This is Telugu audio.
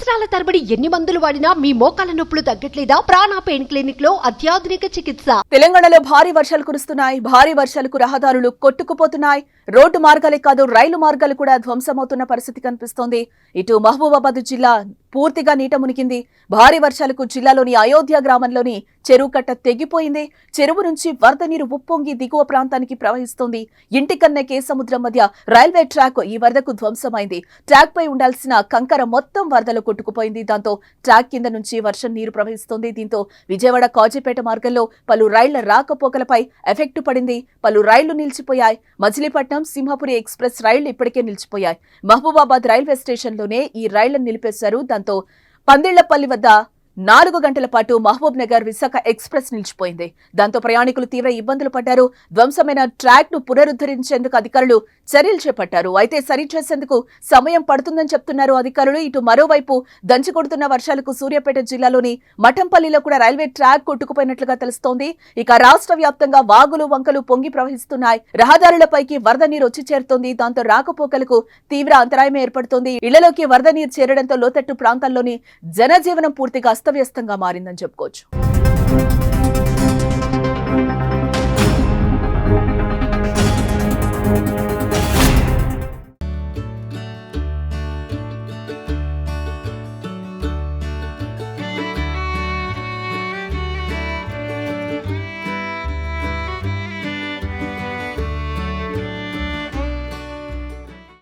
సంవత్సరాల తరబడి ఎన్ని మందులు వాడినా మీ మోకాల నొప్పులు తగ్గట్లేదా? ప్రాణ పెయిన్ క్లినిక్ లో అత్యాధునిక చికిత్స. తెలంగాణలో భారీ వర్షాలు కురుస్తున్నాయి. భారీ వర్షాలకు రహదారులు కొట్టుకుపోతున్నాయి. రోడ్డు మార్గాలే కాదు రైలు మార్గాలు కూడా ధ్వంసమవుతున్న పరిస్థితి కనిపిస్తోంది. ఇటు మహబూబాబాద్ జిల్లా పూర్తిగా నీట మునిగింది. భారీ వర్షాలకు జిల్లాలోని అయోధ్య గ్రామంలోని చెరువు కట్ట తెగిపోయింది. చెరువు నుంచి వరద నీరు ఉప్పొంగి దిగువ ప్రాంతానికి ప్రవహిస్తోంది. ఇంటికన్నెకే సముద్రం మధ్య రైల్వే ట్రాక్ ఈ వరదకు ధ్వంసమైంది. ట్రాక్ పై ఉండాల్సిన కంకర మొత్తం వరదలో కొట్టుకుపోయింది. దాంతో ట్రాక్ కింద నుంచి వర్షం నీరు ప్రవహిస్తోంది. దీంతో విజయవాడ కాజీపేట మార్గంలో పలు రైళ్ల రాకపోకలపై ఎఫెక్ట్ పడింది. పలు రైళ్లు నిలిచిపోయాయి. మచిలీపట్నం సింహపురి ఎక్స్ప్రెస్ రైళ్లు ఇప్పటికే నిలిచిపోయాయి. మహబూబాబాద్ రైల్వే స్టేషన్లోనే ఈ రైళ్లను నిలిపేశారు. దాంతో పందిళ్లపల్లి వద్ద 4 గంటల పాటు మహబూబ్ నగర్ విశాఖ ఎక్స్ప్రెస్ నిలిచిపోయింది. దాంతో ప్రయాణికులు తీవ్ర ఇబ్బందులు పడ్డారు. ధ్వంసమైన ట్రాక్ ను పునరుద్ధరించేందుకు అధికారులు చర్యలు చేపట్టారు. అయితే సరిచేసేందుకు సమయం పడుతుందని చెప్తున్నారు అధికారులు. ఇటు మరోవైపు దంచికొడుతున్న వర్షాలకు సూర్యాపేట జిల్లాలోని మఠంపల్లిలో కూడా రైల్వే ట్రాక్ కొట్టుకుపోయినట్లుగా తెలుస్తోంది. ఇక రాష్ట్ర వ్యాప్తంగా వాగులు వంకలు పొంగి ప్రవహిస్తున్నాయి. రహదారులపైకి వరద నీరు వచ్చి చేరుతోంది. దాంతో రాకపోకలకు తీవ్ర అంతరాయం ఏర్పడుతోంది. ఇళ్లలోకి వరద నీరు చేరడంతో లోతట్టు ప్రాంతాల్లోని జనజీవనం పూర్తిగా అస్తవ్యస్తంగా మారిందని చెప్పుకోవచ్చు.